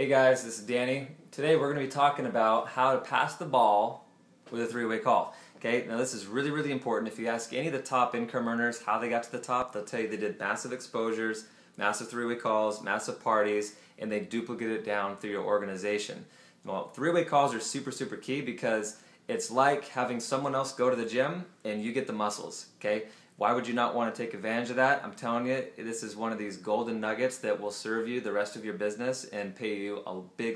Hey guys, this is Danny. Today we're going to be talking about how to pass the ball with a three-way call. Okay, now this is really important. If you ask any of the top income earners how they got to the top, they'll tell you they did massive exposures, massive three-way calls, massive parties, and they duplicate it down through your organization. Well, three-way calls are super key because it's like having someone else go to the gym and you get the muscles. Okay, why would you not want to take advantage of that? I'm telling you, this is one of these golden nuggets that will serve you the rest of your business and pay you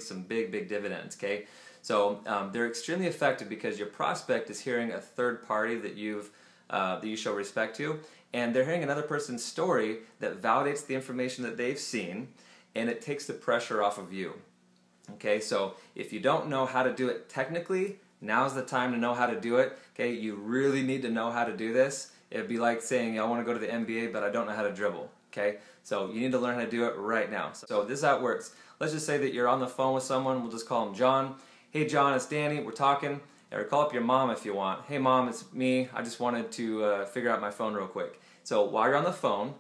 some big dividends. Okay, so they're extremely effective because your prospect is hearing a third party that you show respect to, and they're hearing another person's story that validates the information that they've seen, and it takes the pressure off of you. Okay, so if you don't know how to do it technically, now's the time to know how to do it. Okay, you really need to know how to do this. It'd be like saying, I want to go to the NBA, but I don't know how to dribble. Okay, so you need to learn how to do it right now. So this is how it works. Let's just say that you're on the phone with someone. We'll just call him John. Hey John, it's Danny. We're talking. Or call up your mom if you want. Hey mom, it's me. I just wanted to figure out my phone real quick. So while you're on the phone,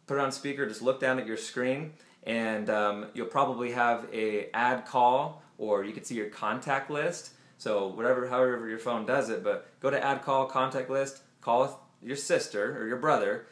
put it on speaker. Just look down at your screen, and you'll probably have a add call, or you can see your contact list. So however your phone does it, but go to add call, contact list, call your sister or your brother.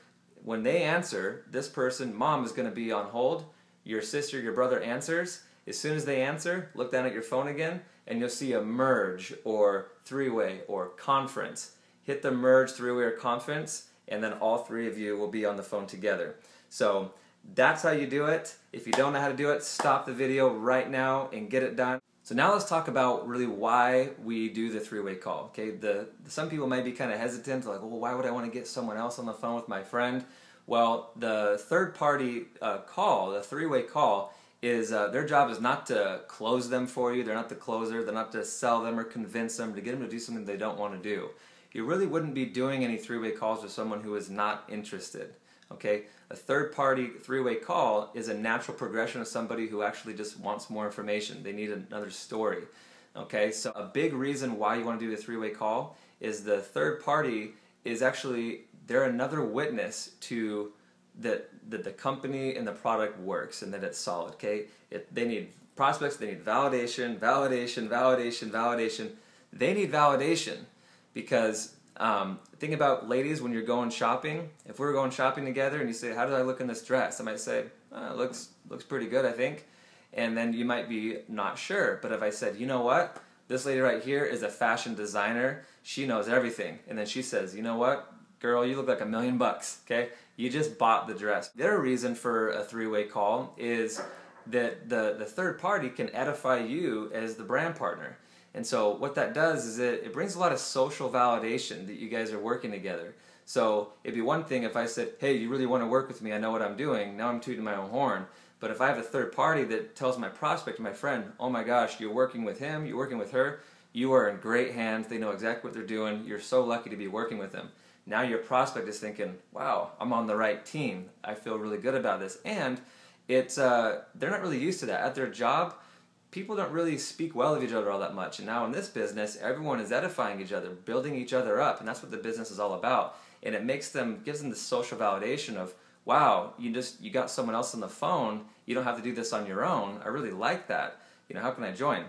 When they answer, this person, mom, is going to be on hold. Your sister, your brother answers. As soon as they answer, look down at your phone again, and you'll see a merge or three-way or conference. Hit the merge, three-way, or conference, and then all three of you will be on the phone together. So that's how you do it. If you don't know how to do it, stop the video right now and get it done. So now let's talk about really why we do the three-way call. Okay, some people may be kind of hesitant, like, well, why would I want to get someone else on the phone with my friend? Well, the third-party call, the three-way call, is their job is not to close them for you. They're not the closer. They're not to sell them or convince them to get them to do something they don't want to do. You really wouldn't be doing any three-way calls with someone who is not interested. Okay, a third-party three-way call is a natural progression of somebody who actually just wants more information. They need another story. Okay, so a big reason why you want to do the three-way call is the third party is actually, they're another witness to that the company and the product works and that it's solid. Okay, they need prospects, they need validation. They need validation because think about ladies when you're going shopping. If we were going shopping together and you say, how do I look in this dress? I might say, it looks pretty good, I think. And then you might be not sure. But if I said, you know what? This lady right here is a fashion designer. She knows everything. And then she says, you know what? Girl, you look like $1 million, okay? You just bought the dress. The other reason for a three-way call is that the third party can edify you as the brand partner. And so what that does is it brings a lot of social validation that you guys are working together. So it'd be one thing if I said, hey, you really want to work with me, I know what I'm doing, now I'm tooting my own horn. But if I have a third party that tells my prospect, my friend, oh my gosh, you're working with him, you're working with her, you are in great hands, they know exactly what they're doing, you're so lucky to be working with them. Now your prospect is thinking, wow, I'm on the right team, I feel really good about this. And they're not really used to that. At their job, people don't really speak well of each other all that much. And now in this business, everyone is edifying each other, building each other up, and that's what the business is all about. And it gives them the social validation of, wow, you got someone else on the phone, you don't have to do this on your own. I really like that. You know, how can I join?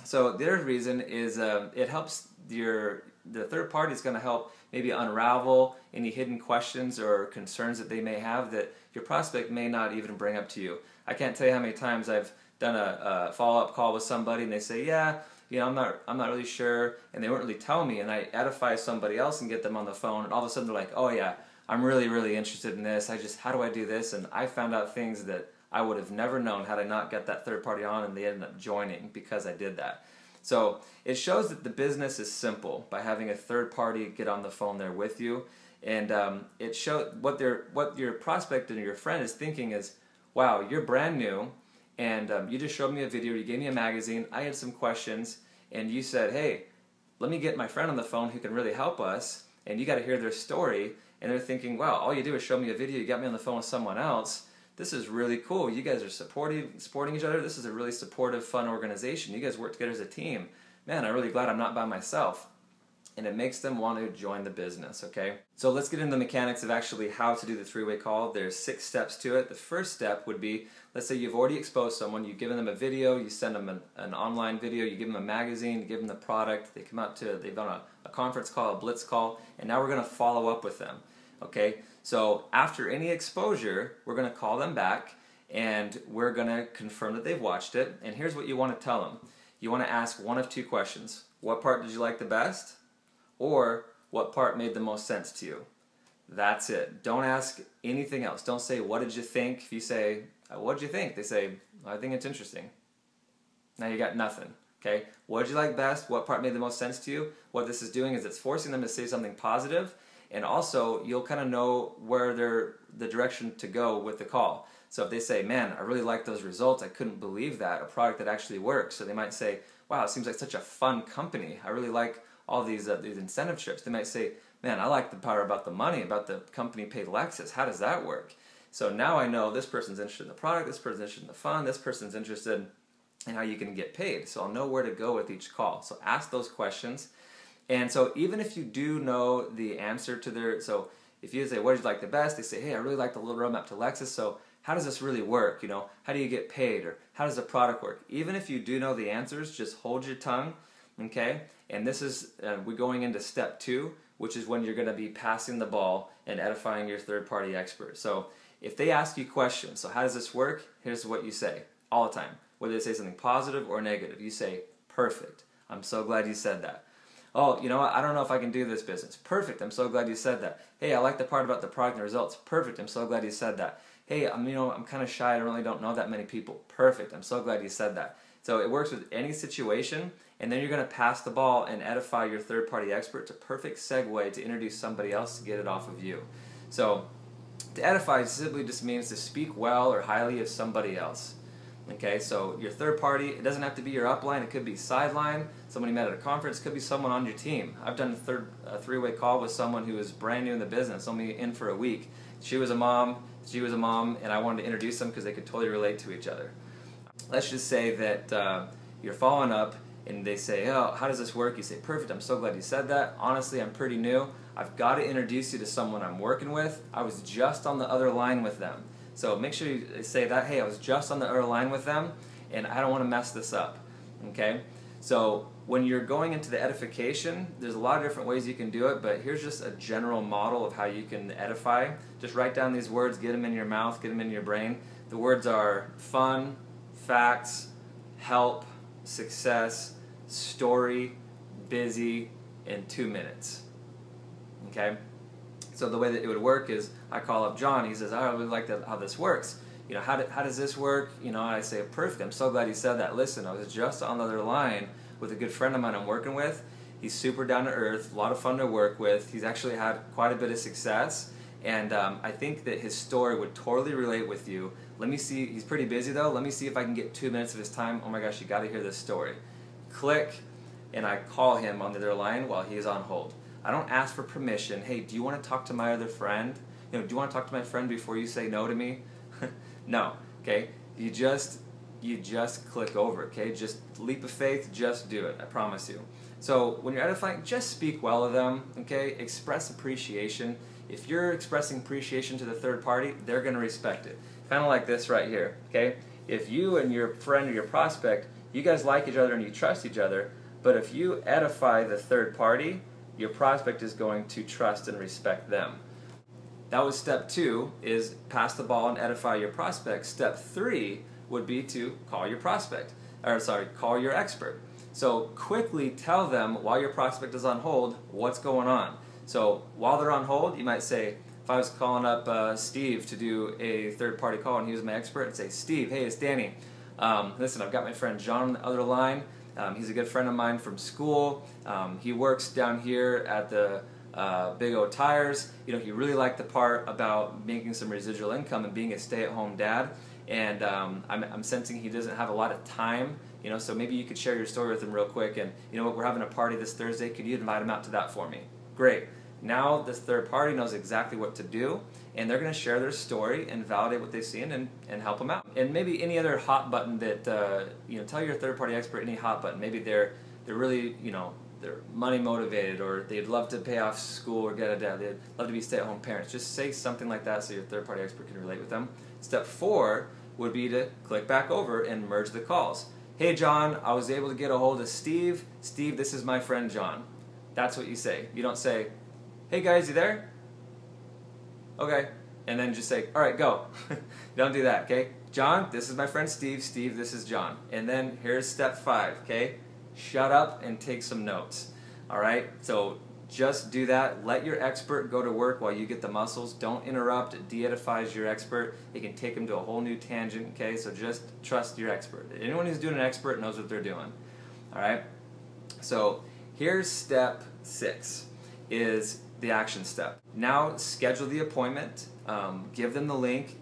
So the other reason is it helps the third party is going to help maybe unravel any hidden questions or concerns that they may have that your prospect may not even bring up to you. I can't tell you how many times I've done a follow-up call with somebody and they say, yeah, you know, I'm not really sure, and they won't really tell me, and I edify somebody else and get them on the phone, and all of a sudden they're like, oh yeah, I'm really interested in this, how do I do this? And I found out things that I would have never known had I not got that third party on, and they ended up joining because I did that. So it shows that the business is simple by having a third party get on the phone there with you, and it shows what your prospect and your friend is thinking is, wow, you're brand new, and you just showed me a video, you gave me a magazine, I had some questions, and you said, hey, let me get my friend on the phone who can really help us, and you got to hear their story, and they're thinking, wow, all you do is show me a video, you got me on the phone with someone else, this is really cool, you guys are supporting each other, this is a really supportive, fun organization, you guys work together as a team, man, I'm really glad I'm not by myself. and it makes them want to join the business, okay? So let's get into the mechanics of actually how to do the three-way call. There's 6 steps to it. The first step would be, let's say you've already exposed someone, you've given them a video, you send them an online video, you give them a magazine, you give them the product, they've done a conference call, a blitz call, and now we're gonna follow up with them, okay? So after any exposure, we're gonna call them back, and we're gonna confirm that they've watched it, and here's what you wanna tell them. You wanna ask one of 2 questions. What part did you like the best? Or what part made the most sense to you? That's it. Don't ask anything else. Don't say, what did you think? If you say, what did you think? They say, I think it's interesting. Now you got nothing. Okay? What did you like best? What part made the most sense to you? What this is doing is it's forcing them to say something positive, and also you'll kind of know where the direction to go with the call. So if they say, man, I really like those results, I couldn't believe that, a product that actually works. So they might say, wow, it seems like such a fun company. I really like all these incentive trips. They might say, man, I like the part about the money, about the company paid Lexus. How does that work? So now I know this person's interested in the product, this person's interested in the fun, this person's interested in how you can get paid. So I'll know where to go with each call. So ask those questions. And so even if you do know the answer to so if you say, what did you like the best? They say, hey, I really like the little roadmap to Lexus. So how does this really work? You know, how do you get paid? Or how does the product work? Even if you do know the answers, just hold your tongue, okay? And this is, we're going into step 2, which is when you're going to be passing the ball and edifying your third-party expert. So if they ask you questions, so how does this work? Here's what you say all the time. Whether they say something positive or negative, you say, perfect. I'm so glad you said that. Oh, you know what? I don't know if I can do this business. Perfect. I'm so glad you said that. Hey, I like the part about the product and results. Perfect. I'm so glad you said that. Hey, I'm kind of shy. I really don't know that many people. Perfect. I'm so glad you said that. So it works with any situation, and then you're going to pass the ball and edify your third-party expert. It's a perfect segue to introduce somebody else to get it off of you. So to edify simply just means to speak well or highly of somebody else. Okay, so your third party, it doesn't have to be your upline, it could be sideline, someone you met at a conference, it could be someone on your team. I've done a three-way call with someone who was brand new in the business, only in for a week. She was a mom, and I wanted to introduce them because they could totally relate to each other. Let's just say that you're following up and they say, oh, how does this work? You say, perfect, I'm so glad you said that. Honestly, I'm pretty new. I've got to introduce you to someone I'm working with. I was just on the other line with them. So make sure you say that, hey, I was just on the other line with them, and I don't want to mess this up, okay? So when you're going into the edification, there's a lot of different ways you can do it, but here's just a general model of how you can edify. Just write down these words, get them in your mouth, get them in your brain. The words are fun, facts, help, success, story, busy, and 2 minutes, okay? So the way that it would work is I call up John. He says, I really like how this works. You know, how does this work? You know, and I say, perfect. I'm so glad you said that. Listen, I was just on the other line with a good friend of mine I'm working with. He's super down to earth, a lot of fun to work with. He's actually had quite a bit of success. And I think that his story would totally relate with you. Let me see. He's pretty busy, though. Let me see if I can get 2 minutes of his time. Oh, my gosh, you got to hear this story. Click, and I call him on the other line while he's on hold. I don't ask for permission. Hey, do you want to talk to my other friend? You know, do you want to talk to my friend before you say no to me? No, okay? You just click over, okay? Just leap of faith, just do it. I promise you. So when you're edifying, just speak well of them, okay? Express appreciation. If you're expressing appreciation to the third party, they're going to respect it. Kind of like this right here, okay? If you and your friend or your prospect, you guys like each other and you trust each other, but if you edify the third party, your prospect is going to trust and respect them. That was step 2, is pass the ball and edify your prospect. Step 3 would be to call your prospect, call your expert. So quickly tell them while your prospect is on hold what's going on. So while they're on hold, you might say, if I was calling up Steve to do a third-party call and he was my expert, I'd say, Steve, hey, it's Danny. Listen, I've got my friend John on the other line. He's a good friend of mine from school. He works down here at the Big O Tires. You know, he really liked the part about making some residual income and being a stay-at-home dad. And I'm sensing he doesn't have a lot of time. You know, so maybe you could share your story with him real quick. And you know what? We're having a party this Thursday. Could you invite him out to that for me? Great. Now this third party knows exactly what to do, and they're going to share their story and validate what they've seen and help them out. And maybe any other hot button that you know, tell your third party expert any hot button. Maybe they're really, you know, they're money motivated, or they'd love to pay off school or get a debt. They'd love to be stay-at-home parents. Just say something like that so your third-party expert can relate with them. Step 4 would be to click back over and merge the calls. Hey John, I was able to get a hold of Steve. Steve, this is my friend John. That's what you say. You don't say, hey guys, you there? Okay. And then just say, all right, go. Don't do that, okay? John, this is my friend Steve. Steve, this is John. And then here's step 5, okay? Shut up and take some notes. All right? So just do that. Let your expert go to work while you get the muscles. Don't interrupt. It de-edifies your expert. It can take them to a whole new tangent, okay? So just trust your expert. Anyone who's doing an expert knows what they're doing. All right? So here's step 6 is the action step. Now schedule the appointment. Give them the link.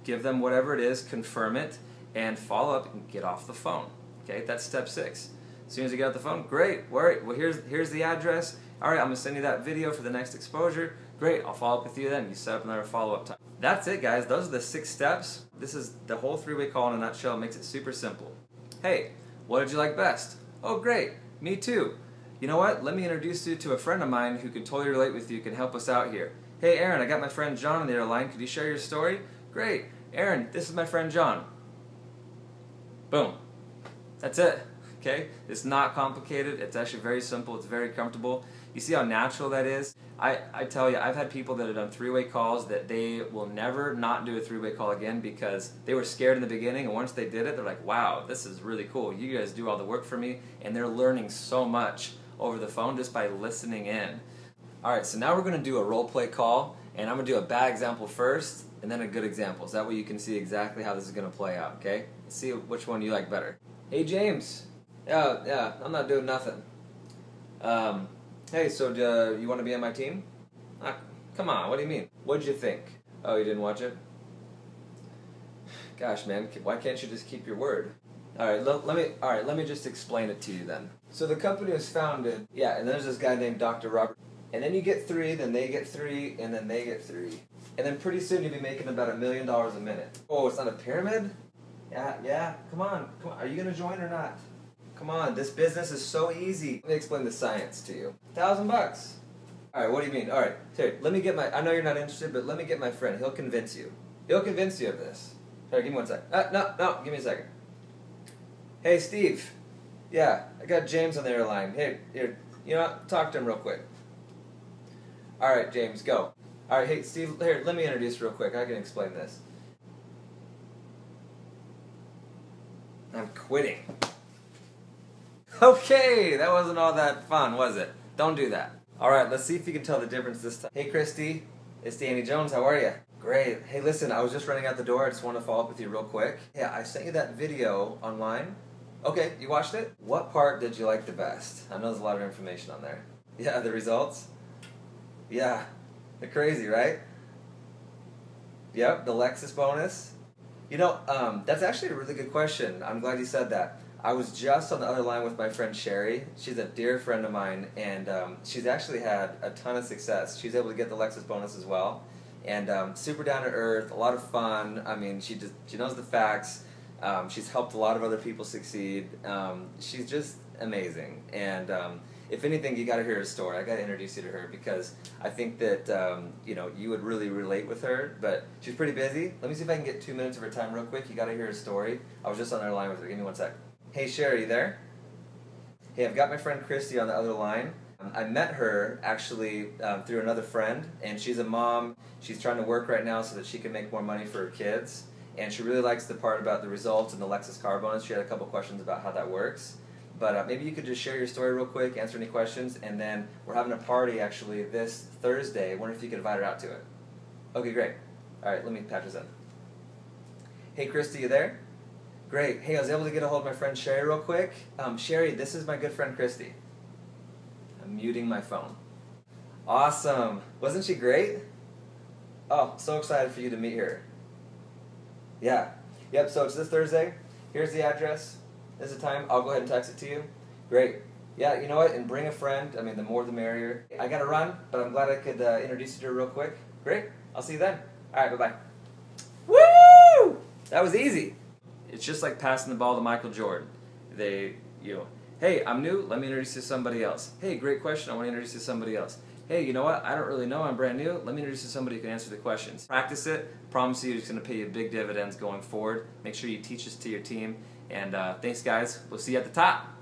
Give them whatever it is. Confirm it. And follow up and get off the phone. Okay? That's step 6. As soon as you get off the phone, great. All right, well, here's the address. All right, I'm going to send you that video for the next exposure. Great, I'll follow up with you then. You set up another follow-up time. That's it, guys. Those are the 6 steps. This is the whole 3-way call in a nutshell. It makes it super simple. Hey, what did you like best? Oh, great. Me too. You know what? Let me introduce you to a friend of mine who can totally relate with you, can help us out here. Hey, Aaron, I got my friend John on the other line. Could you share your story? Great. Aaron, this is my friend John. Boom. That's it. Okay? It's not complicated. It's actually very simple. It's very comfortable. You see how natural that is? I tell you, I've had people that have done 3-way calls that they will never not do a 3-way call again because they were scared in the beginning, and once they did it, they're like, wow, this is really cool. You guys do all the work for me, and they're learning so much over the phone just by listening in. Alright, so now we're going to do a role play call, and I'm going to do a bad example first, and then a good example. So that way you can see exactly how this is going to play out, okay? Let's see which one you like better. Hey, James. Yeah, I'm not doing nothing. Hey, so do you want to be on my team? Come on, what do you mean? What'd you think? Oh, you didn't watch it? Gosh, man, why can't you just keep your word? Let me just explain it to you then. So the company was founded, and there's this guy named Dr. Robert. And then you get 3, then they get 3, and then they get 3. And then pretty soon you'll be making about $1 million a minute. Oh, it's not a pyramid? Yeah, come on. Are you going to join or not? Come on, this business is so easy. Let me explain the science to you. $1,000 bucks. Alright, what do you mean? Alright, here, let me get I know you're not interested, but let me get my friend. He'll convince you. He'll convince you of this. Sorry, give me 1 second. No, give me a second. Hey, Steve. Yeah, I got James on the other line. Hey, here, you know what? Talk to him real quick. Alright, James, go. Alright, hey, Steve, here, let me introduce real quick. I can explain this. I'm quitting. Okay, that wasn't all that fun, was it? Don't do that. Alright, let's see if you can tell the difference this time. Hey, Christy. It's Danny Jones. How are you? Great. Hey, listen, I was just running out the door. I just want to follow up with you real quick. Yeah, I sent you that video online. Okay, you watched it? What part did you like the best? I know there's a lot of information on there. Yeah, the results? Yeah, they're crazy, right? Yep, the Lexus bonus. You know, that's actually a really good question. I'm glad you said that. I was just on the other line with my friend Sherry. She's a dear friend of mine, and she's actually had a ton of success. She's able to get the Lexus bonus as well, and super down to earth, a lot of fun. I mean, she knows the facts. She's helped a lot of other people succeed. She's just amazing, and if anything, you got to hear her story. I got to introduce you to her because I think that you would really relate with her. But she's pretty busy. Let me see if I can get 2 minutes of her time real quick. You got to hear her story. I was just on the other line with her. Give me 1 sec. Hey, Sherry, you there? Hey, I've got my friend Christy on the other line. I met her, actually, through another friend, and she's a mom. She's trying to work right now so that she can make more money for her kids, and she really likes the part about the results and the Lexus car bonus. She had a couple questions about how that works, but maybe you could just share your story real quick, answer any questions, and then we're having a party, actually, this Thursday. I wonder if you could invite her out to it. Okay, great. All right, let me patch this in. Hey, Christy, you there? Great. Hey, I was able to get a hold of my friend Sherry real quick. Sherry, this is my good friend Christy. I'm muting my phone. Awesome. Wasn't she great? Oh, so excited for you to meet her. Yeah. Yep, so it's this Thursday. Here's the address. This is the time. I'll go ahead and text it to you. Great. Yeah, you know what? And bring a friend. I mean, the more the merrier. I got to run, but I'm glad I could introduce you to her real quick. Great. I'll see you then. All right, bye-bye. Woo! That was easy. It's just like passing the ball to Michael Jordan. Hey, I'm new, let me introduce you to somebody else. Hey, great question, I want to introduce you to somebody else. Hey, you know what, I don't really know, I'm brand new, let me introduce you to somebody who can answer the questions. Practice it, promise you it's going to pay you big dividends going forward. Make sure you teach this to your team, and thanks guys, we'll see you at the top.